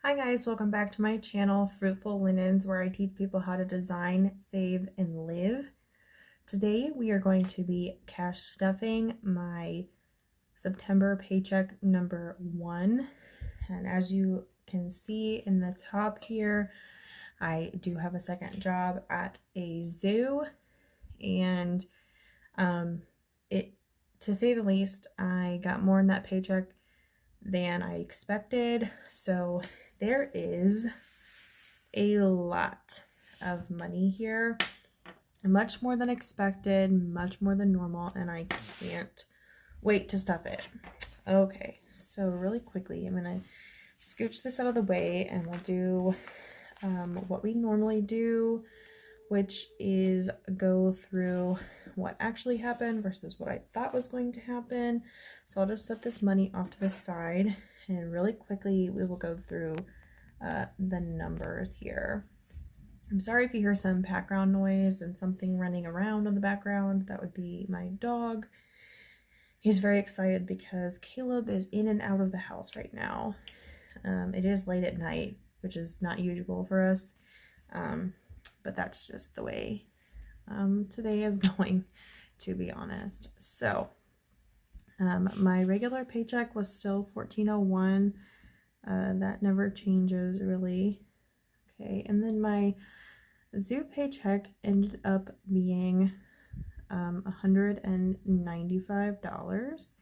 Hi guys, welcome back to my channel, Fruitful Linens, where I teach people how to design, save, and live. Today we are going to be cash stuffing my September paycheck number 1. And as you can see in the top here, I do have a second job at a zoo, and to say the least, I got more in that paycheck than I expected. So there is a lot of money here, much more than expected, much more than normal, and I can't wait to stuff it. Okay, so really quickly, I'm gonna scooch this out of the way and we'll do what we normally do, which is go through what actually happened versus what I thought was going to happen. So I'll just set this money off to the side, and really quickly we will go through the numbers here. I'm sorry if you hear some background noise and something running around in the background. That would be my dog. He's very excited because Caleb is in and out of the house right now. It is late at night, which is not usual for us, but that's just the way today is going, to be honest. So my regular paycheck was still $14.01. That never changes really. Okay, and then my zoo paycheck ended up being $195.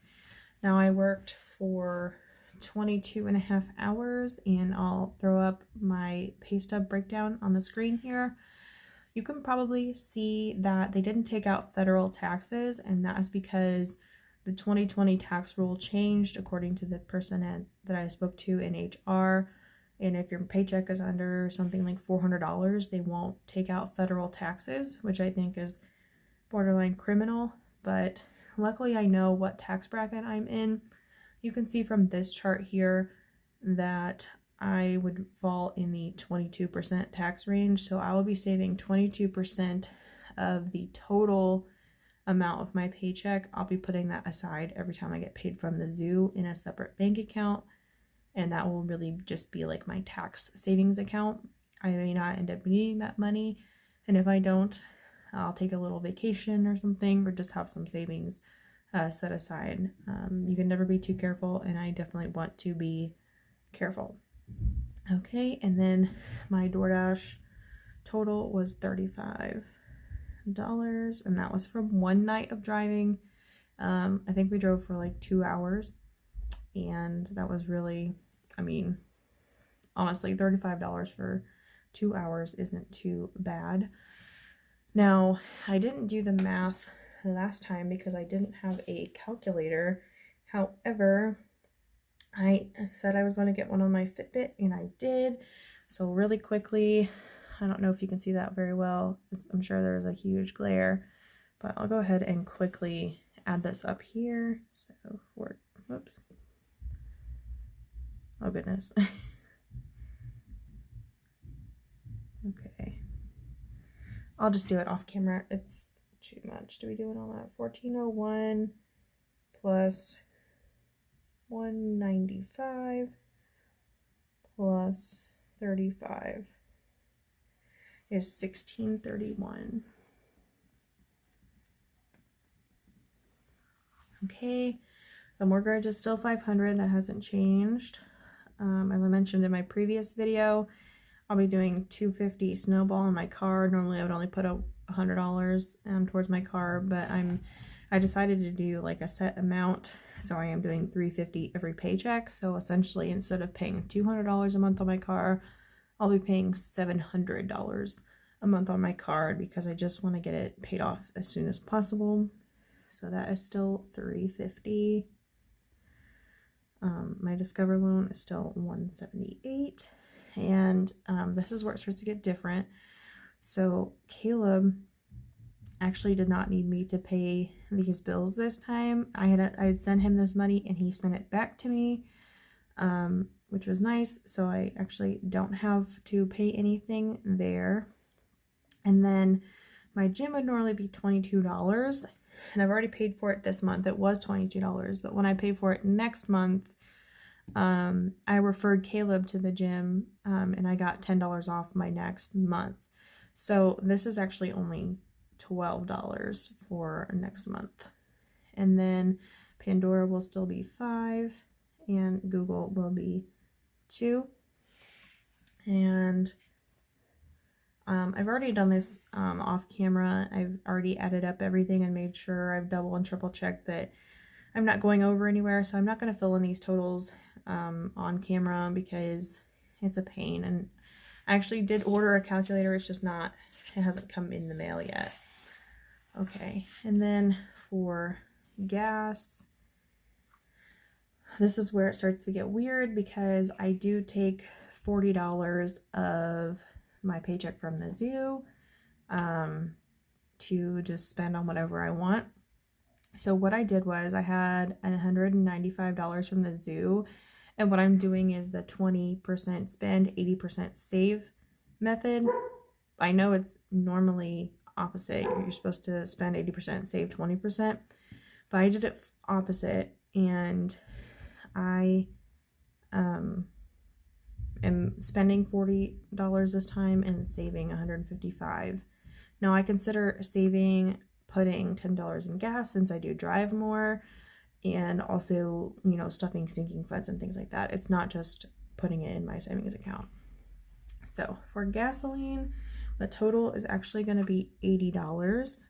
Now I worked for 22.5 hours, and I'll throw up my pay stub breakdown on the screen here. You can probably see that they didn't take out federal taxes, and that is because the 2020 tax rule changed according to the person that I spoke to in HR. And if your paycheck is under something like $400, they won't take out federal taxes, which I think is borderline criminal. But luckily I know what tax bracket I'm in. You can see from this chart here that I would fall in the 22% tax range. So I will be saving 22% of the total amount of my paycheck. I'll be putting that aside every time I get paid from the zoo in a separate bank account. And that will really just be like my tax savings account. I may not end up needing that money. And if I don't, I'll take a little vacation or something, or just have some savings set aside. You can never be too careful, and I definitely want to be careful. Okay, and then my DoorDash total was $35, and that was from one night of driving. I think we drove for like 2 hours, and that was really, I mean, honestly, $35 for 2 hours isn't too bad. Now, I didn't do the math last time because I didn't have a calculator. However, I said I was going to get one on my Fitbit, and I did. So really quickly, I don't know if you can see that very well. I'm sure there's a huge glare, but I'll go ahead and quickly add this up here. So whoops. Oh goodness. Okay. I'll just do it off camera. It's too much. Do we do it all that? 1401 plus 195 plus 35 is 1631. Okay, the mortgage is still $500. That hasn't changed. As I mentioned in my previous video, I'll be doing $250 snowball in my car. Normally I would only put $100 towards my car, but I decided to do like a set amount, so I am doing $350 every paycheck. So essentially, instead of paying $200 a month on my car, I'll be paying $700 a month on my card because I just want to get it paid off as soon as possible. So that is still $350. My Discover loan is still $178. And this is where it starts to get different. So Caleb actually did not need me to pay these bills this time. I had sent him this money and he sent it back to me, which was nice. So I actually don't have to pay anything there. And then my gym would normally be $22, and I've already paid for it this month. It was $22, but when I pay for it next month, I referred Caleb to the gym, and I got $10 off my next month. So this is actually only $12 for next month. And then Pandora will still be $5, and Google will be $2. And I've already done this off camera. I've already added up everything and made sure I've double and triple checked that I'm not going over anywhere. So I'm not going to fill in these totals on camera because it's a pain. And I actually did order a calculator. It's just not, it hasn't come in the mail yet. Okay, and then for gas, this is where it starts to get weird because I do take $40 of my paycheck from the zoo to just spend on whatever I want. So what I did was I had $195 from the zoo, and what I'm doing is the 20% spend, 80% save method. I know it's normally opposite. You're supposed to spend 80%, save 20%, but I did it opposite, and I am spending $40 this time and saving $155. Now I consider saving putting $10 in gas since I do drive more, and also, you know, stuffing sinking funds and things like that. It's not just putting it in my savings account. So for gasoline, the total is actually going to be $80.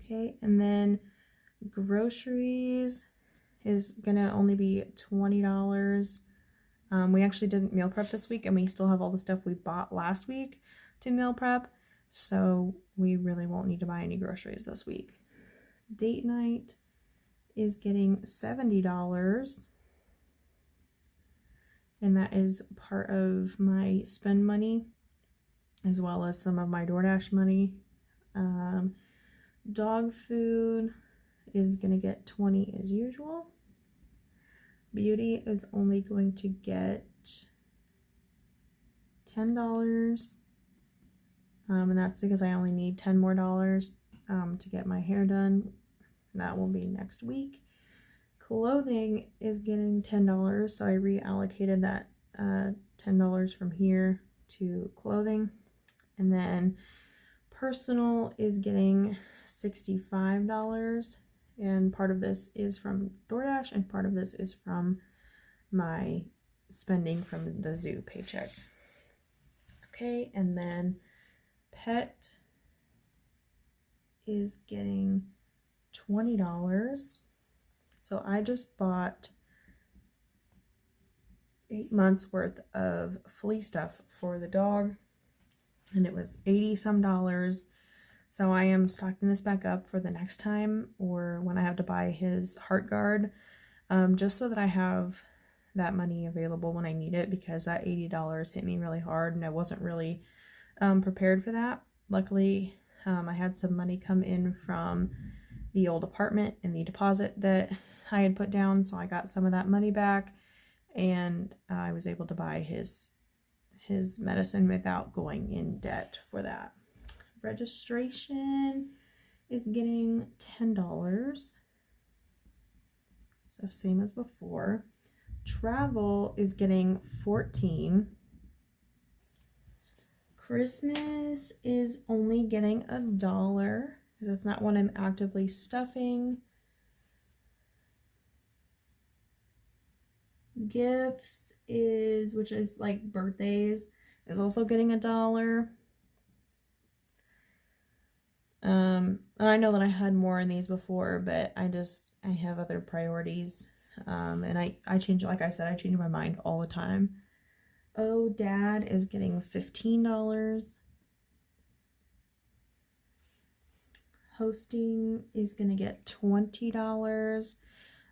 Okay, and then groceries is going to only be $20. We actually didn't meal prep this week, and we still have all the stuff we bought last week to meal prep, so we really won't need to buy any groceries this week. Date night is getting $70, and that is part of my spend money as well as some of my DoorDash money. Dog food is going to get $20 as usual. Beauty is only going to get $10. And that's because I only need $10 more to get my hair done. That will be next week. Clothing is getting $10, so I reallocated that $10 from here to clothing. And then personal is getting $65, and part of this is from DoorDash and part of this is from my spending from the zoo paycheck. Okay, and then pet is getting $20. So I just bought 8 months worth of flea stuff for the dog, and it was $80 some. So I am stocking this back up for the next time, or when I have to buy his heart guard, just so that I have that money available when I need it, because that $80 hit me really hard and I wasn't really prepared for that. Luckily, I had some money come in from the old apartment and the deposit that I had put down, so I got some of that money back, and I was able to buy his medicine without going in debt for that. Registration is getting $10, so same as before. Travel is getting $14. Christmas is only getting $1 because it's not one I'm actively stuffing. Gifts is, which is like birthdays, is also getting $1. And I know that I had more in these before, but I have other priorities. And I change, like I said, I change my mind all the time. Oh, dad is getting $15. Hosting is going to get $20.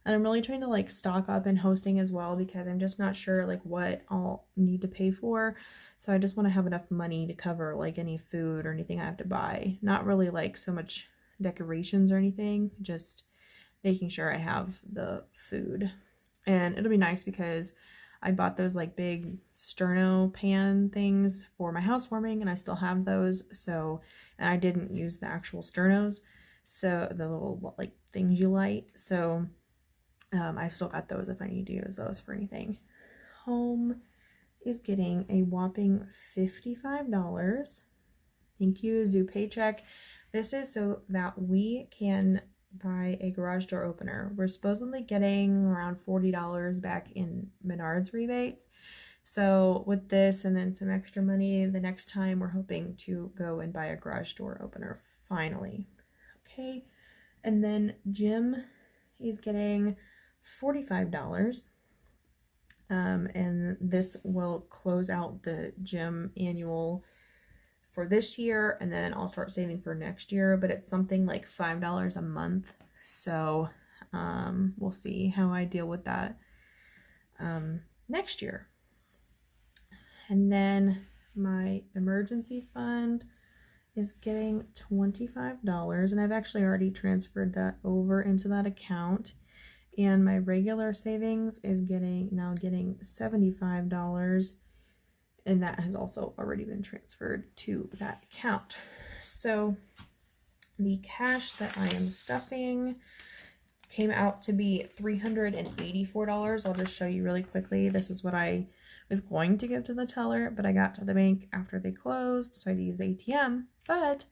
And I'm really trying to like stock up in hosting as well, because I'm just not sure like what I'll need to pay for. So I just want to have enough money to cover like any food or anything I have to buy. Not really like so much decorations or anything, just making sure I have the food. And it'll be nice because I bought those like big sterno pan things for my housewarming, and I still have those. So, and I didn't use the actual sternos. So the little like things you light. So I still got those if I need to use those for anything. Home is getting a whopping $55. Thank you, Zoo Paycheck. This is so that we can buy a garage door opener. We're supposedly getting around $40 back in Menards rebates. So with this and then some extra money, the next time we're hoping to go and buy a garage door opener finally. Okay. And then Jim is getting $45. And this will close out the gym annual for this year, and then I'll start saving for next year, but it's something like $5 a month. So we'll see how I deal with that next year. And then my emergency fund is getting $25, and I've actually already transferred that over into that account. And my regular savings is now getting $75, and that has also already been transferred to that account. So the cash that I am stuffing came out to be $384. I'll just show you really quickly. This is what I was going to give to the teller, but I got to the bank after they closed, so I had to use the ATM. But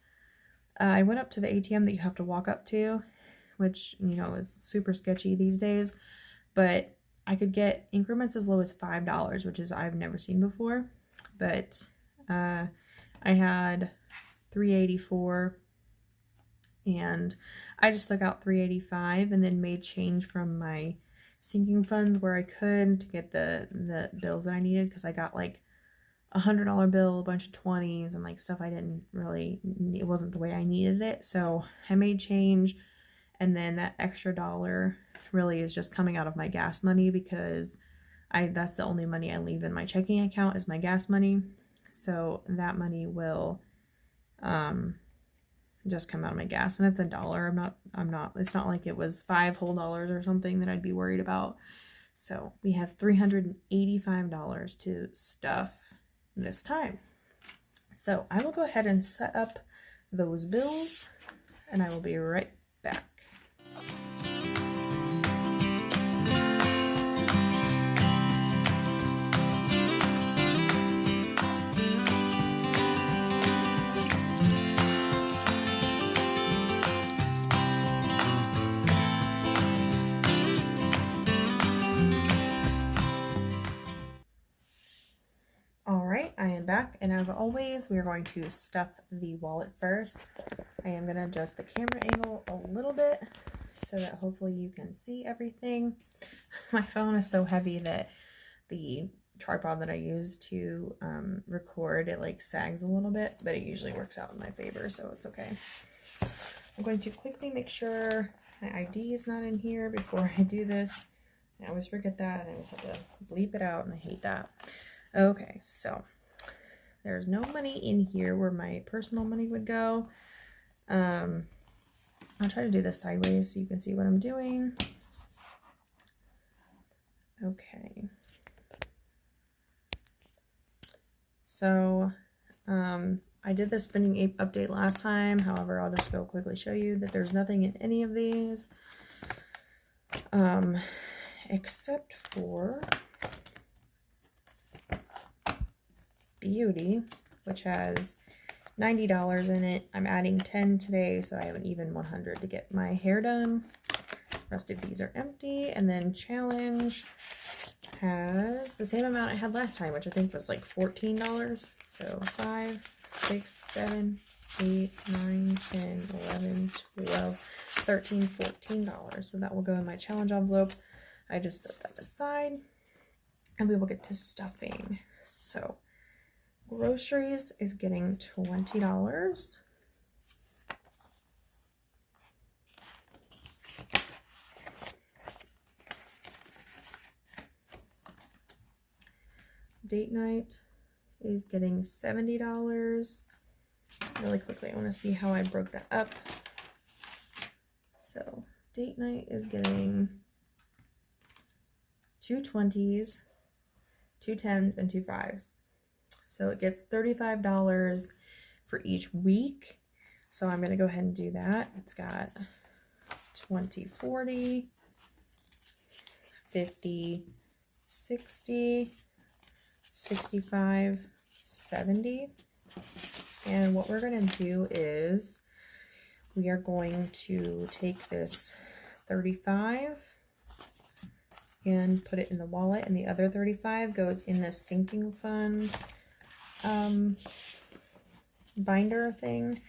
I went up to the ATM that you have to walk up to, which, you know, is super sketchy these days, but I could get increments as low as $5, which is I've never seen before. But I had $384, and I just took out $385 and then made change from my sinking funds where I could to get the bills that I needed, because I got like $100 bill, a bunch of 20s, and like stuff I didn't really, it wasn't the way I needed it. So I made change, and then that extra dollar really is just coming out of my gas money, because that's the only money I leave in my checking account is my gas money. So that money will just come out of my gas, and it's $1. It's not like it was $5 whole or something that I'd be worried about. So we have $385 to stuff this time. So I will go ahead and set up those bills, and I will be right back. I am back, and as always, we are going to stuff the wallet first. I am going to adjust the camera angle a little bit so that hopefully you can see everything. My phone is so heavy that the tripod that I use to record, it like sags a little bit, but it usually works out in my favor, so it's okay. I'm going to quickly make sure my ID is not in here before I do this. I always forget that, and I always have to bleep it out, and I hate that. Okay, so there's no money in here where my personal money would go. I'll try to do this sideways so you can see what I'm doing. Okay. So I did the spending ape update last time. However, I'll just go quickly show you that there's nothing in any of these. Except for Beauty, which has $90 in it. I'm adding 10 today, so I have an even 100 to get my hair done. The rest of these are empty. And then Challenge has the same amount I had last time, which I think was like $14. So 5, 6, 7, 8, 9, 10, 11, 12, 13, $14. So that will go in my Challenge envelope. I just set that aside, and we will get to stuffing. So groceries is getting $20. Date night is getting $70. Really quickly, I want to see how I broke that up. So date night is getting 2 20s, 2 10s, and 2 5s. So it gets $35 for each week. So I'm going to go ahead and do that. It's got 20, 40, 50, 60, 65, 70. And what we're going to do is we are going to take this 35 and put it in the wallet, and the other 35 goes in this sinking fund binder thing,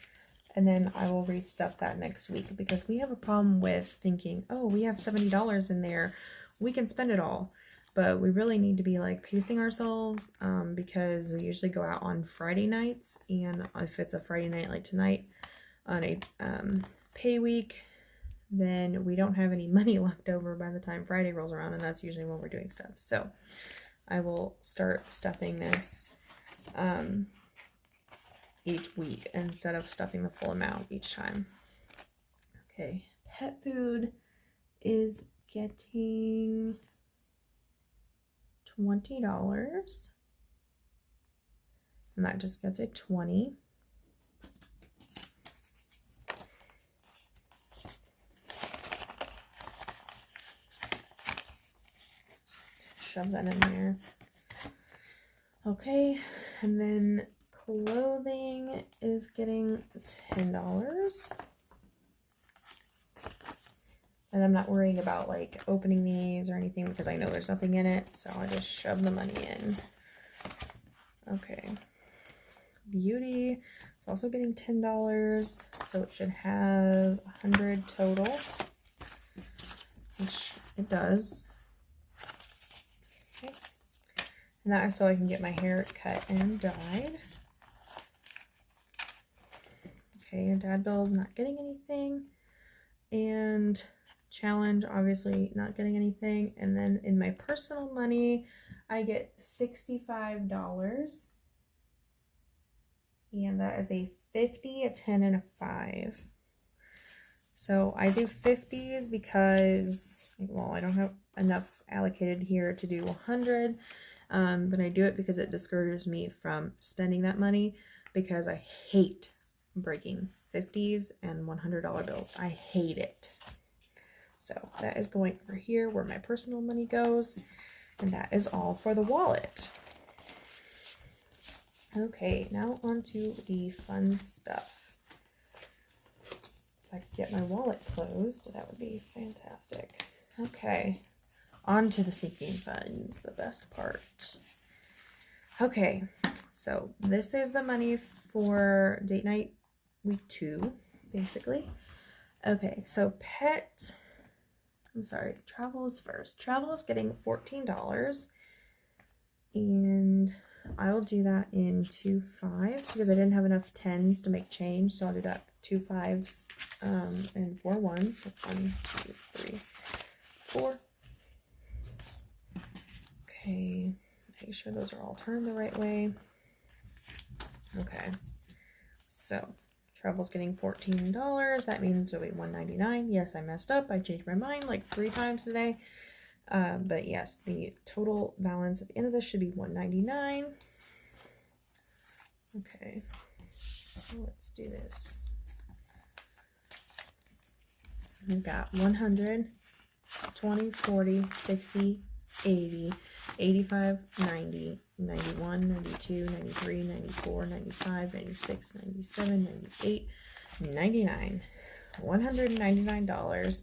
and then I will restuff that next week, because we have a problem with thinking, oh, we have $70 in there, we can spend it all. But we really need to be like pacing ourselves, because we usually go out on Friday nights, and if it's a Friday night like tonight on a pay week, then we don't have any money left over by the time Friday rolls around, and that's usually when we're doing stuff. So I will start stuffing this each week instead of stuffing the full amount each time. Okay, pet food is getting $20, and that just gets a 20. Shove that in there. Okay, and then clothing is getting $10. And I'm not worrying about like opening these or anything, because I know there's nothing in it, so I just shove the money in. Okay. Beauty is also getting $10, so it should have 100 total, which it does. Okay. And that is so I can get my hair cut and dyed. Okay, and Dad Bill's not getting anything. And Challenge, obviously not getting anything. And then in my personal money, I get $65. And that is a 50, a 10, and a 5. So I do 50s because, well, I don't have enough allocated here to do 100. But I do it because it discourages me from spending that money, because I hate breaking 50s and $100 bills. I hate it. So that is going over here where my personal money goes, and that is all for the wallet. Okay, now on to the fun stuff. If I could get my wallet closed, that would be fantastic. Okay, on to the sinking funds, the best part. Okay, so this is the money for date night week 2, basically. Okay, so travel is first. Travel is getting $14, and I'll do that in 2 5s because I didn't have enough 10s to make change, so I'll do that 2 5s and 4 1s. So 1, 2, 3, 4. Okay, make sure those are all turned the right way. Okay, so travel's getting $14. That means it'll be $199. Yes, I messed up. I changed my mind like 3 times today. But yes, the total balance at the end of this should be $199. Okay, so let's do this. We've got 100, 20, 40, 60, 80, 85, 90, 91, 92, 93, 94, 95, 96, 97, 98, 99. $199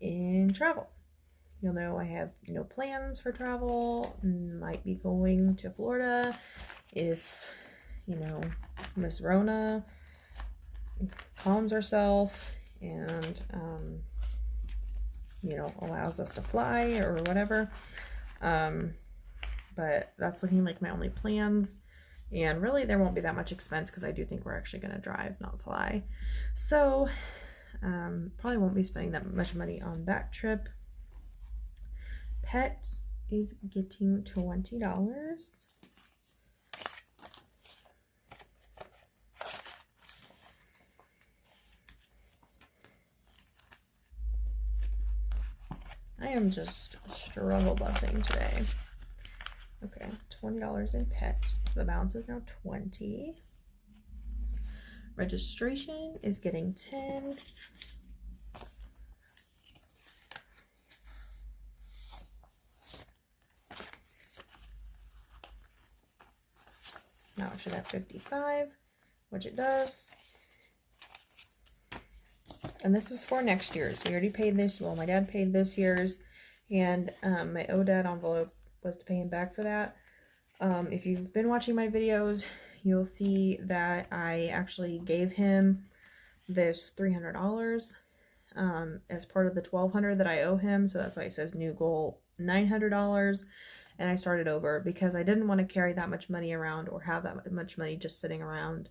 in travel. You'll know I have no plans for travel. Might be going to Florida if, you know, Miss Rona calms herself and, you know, allows us to fly or whatever. But that's looking like my only plans. And really, there won't be that much expense because I do think we're actually going to drive, not fly. So, probably won't be spending that much money on that trip. Pet is getting $20. I am just struggle busing today. Okay, $20 in pet. So the balance is now $20. Registration is getting 10. Now it should have 55, which it does. And this is for next year's. We already paid this. Well, my dad paid this year's, and my ODAD envelope was to pay him back for that. If you've been watching my videos, you'll see that I actually gave him this $300 as part of the $1,200 that I owe him. So that's why it says new goal $900. And I started over because I didn't want to carry that much money around or have that much money just sitting around.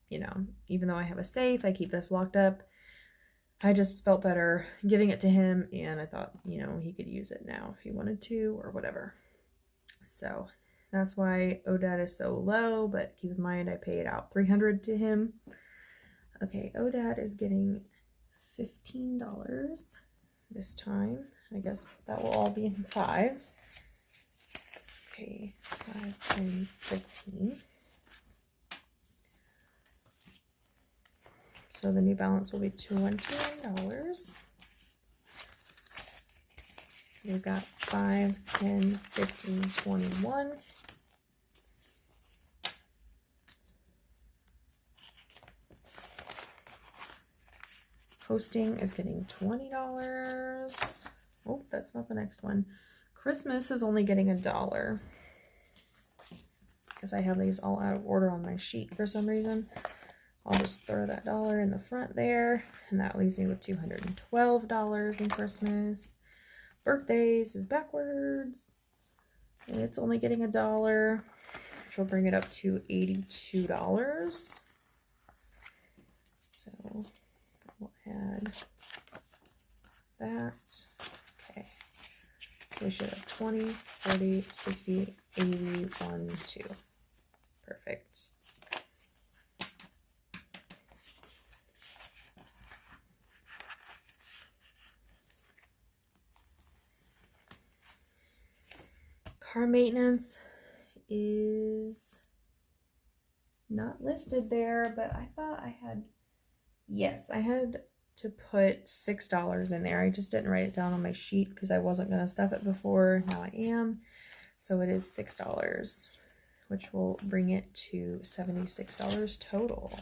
You know, even though I have a safe, I keep this locked up. I just felt better giving it to him, and I thought, you know, he could use it now if he wanted to or whatever. So that's why ODAD is so low, but keep in mind I paid out $300 to him. Okay, ODAD is getting $15 this time. I guess that will all be in fives. Okay, 5, 10, 15. So the new balance will be $21. So we've got 5, 10, 15, 21. Hosting is getting $20. Oh, that's not the next one. Christmas is only getting $1 because I have these all out of order on my sheet for some reason. I'll just throw that $1 in the front there, and that leaves me with $212 in Christmas. Birthdays is backwards, and it's only getting $1, which will bring it up to $82. So we'll add that. Okay, so we should have 20, 40, 60, 80, 1, 2. Perfect. Car maintenance is not listed there, but I thought I had, yes, I had to put $6 in there. I just didn't write it down on my sheet because I wasn't going to stuff it before. Now I am. So it is $6, which will bring it to $76 total.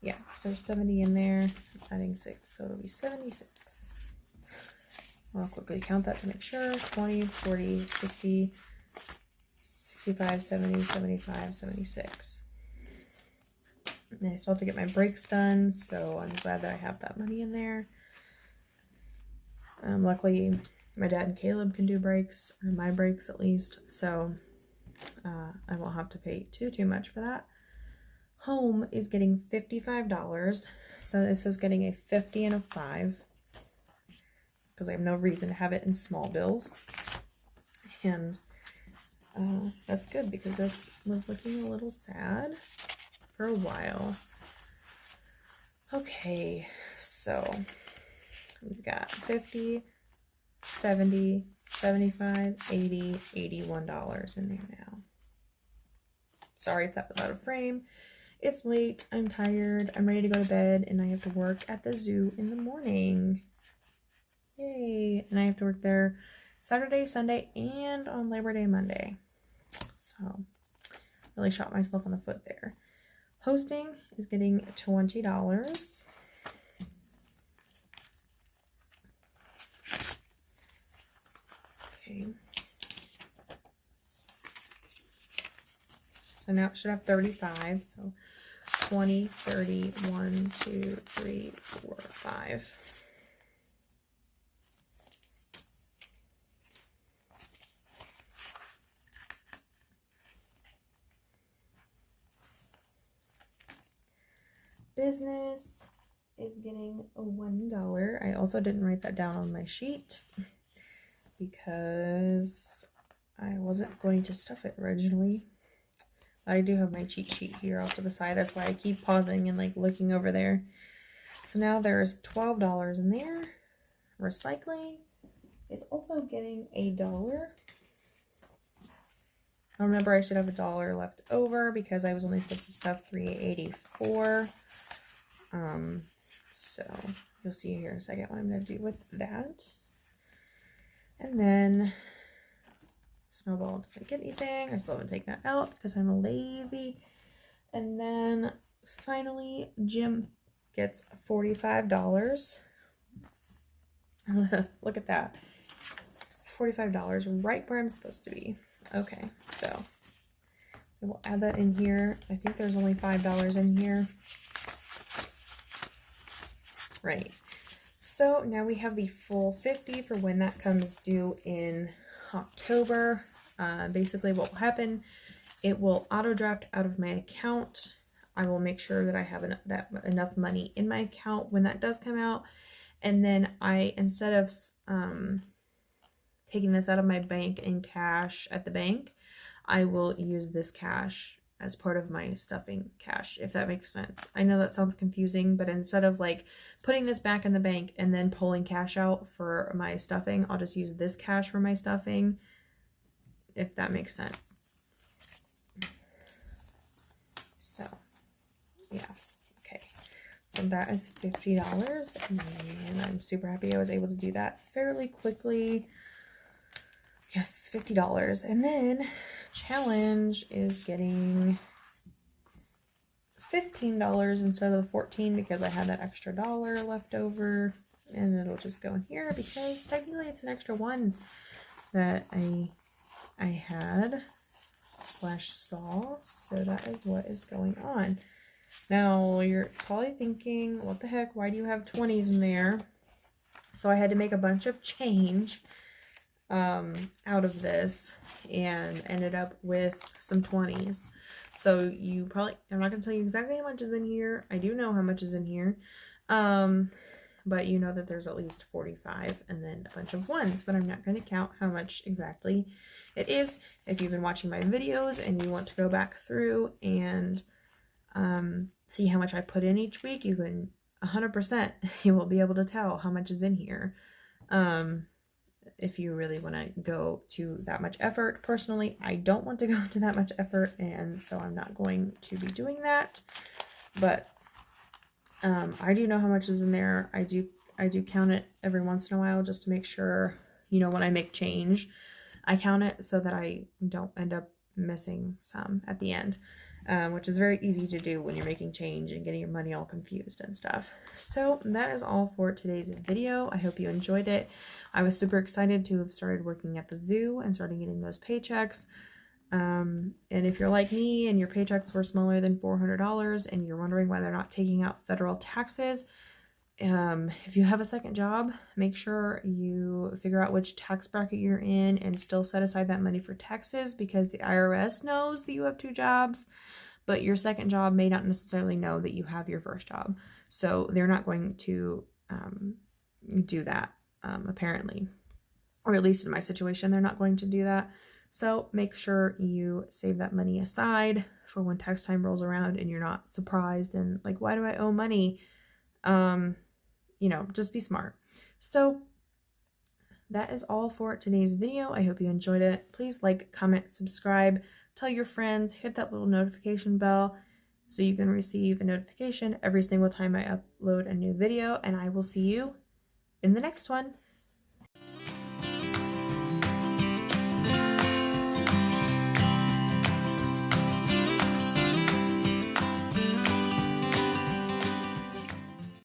Yeah, so there's 70 in there, adding 6, so it'll be 76. I'll quickly count that to make sure. 20, 40, 60, 65, 70, 75, 76. And I still have to get my brakes done, so I'm glad that I have that money in there. Luckily, my dad and Caleb can do brakes, or my brakes at least, so I won't have to pay too much for that. Home is getting $55, so this is getting a 50 and a 5. Because I have no reason to have it in small bills. And that's good because this was looking a little sad for a while. Okay, so we've got 50, 70, 75, 80, $81 in there now. Sorry if that was out of frame. It's late, I'm tired, I'm ready to go to bed, and I have to work at the zoo in the morning. Yay! And I have to work there Saturday, Sunday, and on Labor Day Monday. So, really shot myself in the foot there. Hosting is getting $20. Okay. So now it should have 35. So 20, 30, 1, 2, 3, 4, 5. Business is getting a $1. I also didn't write that down on my sheet because I wasn't going to stuff it originally. I do have my cheat sheet here off to the side. That's why I keep pausing and like looking over there. So now there's $12 in there. Recycling is also getting $1. Remember, I should have $1 left over because I was only supposed to stuff $3.84. So you'll see here in a second what I'm going to do with that. And then Snowball doesn't get anything. I still haven't taken that out because I'm lazy. And then finally, Jim gets $45. Look at that. $45 right where I'm supposed to be. Okay, so we'll add that in here. I think there's only $5 in here. Right. So now we have the full 50 for when that comes due in October. Basically what will happen, it will auto draft out of my account. I will make sure that I have enough money in my account when that does come out. And then instead of taking this out of my bank in cash at the bank, I will use this cash as part of my stuffing cash, if that makes sense. I know that sounds confusing, but instead of like putting this back in the bank and then pulling cash out for my stuffing, I'll just use this cash for my stuffing, if that makes sense. So, yeah, okay. So that is $50, and I'm super happy I was able to do that fairly quickly. Yes, $50. And then Challenge is getting $15 instead of the $14 because I had that extra $1 left over, and it'll just go in here because technically it's an extra $1 that I had / saw. So that is what is going on. Now you're probably thinking, what the heck, why do you have 20s in there? So I had to make a bunch of change out of this and ended up with some 20s. So you probably, I'm not going to tell you exactly how much is in here. I do know how much is in here. But you know that there's at least 45 and then a bunch of ones, but I'm not going to count how much exactly it is. If you've been watching my videos and you want to go back through and see how much I put in each week, you can 100%, you will be able to tell how much is in here. If you really want to go to that much effort. Personally, I don't want to go to that much effort, and so I'm not going to be doing that. But I do know how much is in there. I do count it every once in a while just to make sure, you know, when I make change, I count it so that I don't end up missing some at the end. Which is very easy to do when you're making change and getting your money all confused and stuff. So that is all for today's video. I hope you enjoyed it. I was super excited to have started working at the zoo and started getting those paychecks. And if you're like me and your paychecks were smaller than $400 and you're wondering why they're not taking out federal taxes, if you have a second job, make sure you figure out which tax bracket you're in and still set aside that money for taxes, because the IRS knows that you have 2 jobs, but your second job may not necessarily know that you have your first job. So they're not going to do that, apparently. Or at least in my situation, they're not going to do that. So make sure you save that money aside for when tax time rolls around and you're not surprised and like, why do I owe money? You know, just be smart. So that is all for today's video. I hope you enjoyed it. Please like, comment, subscribe, tell your friends, hit that little notification bell so you can receive a notification every single time I upload a new video, and I will see you in the next one.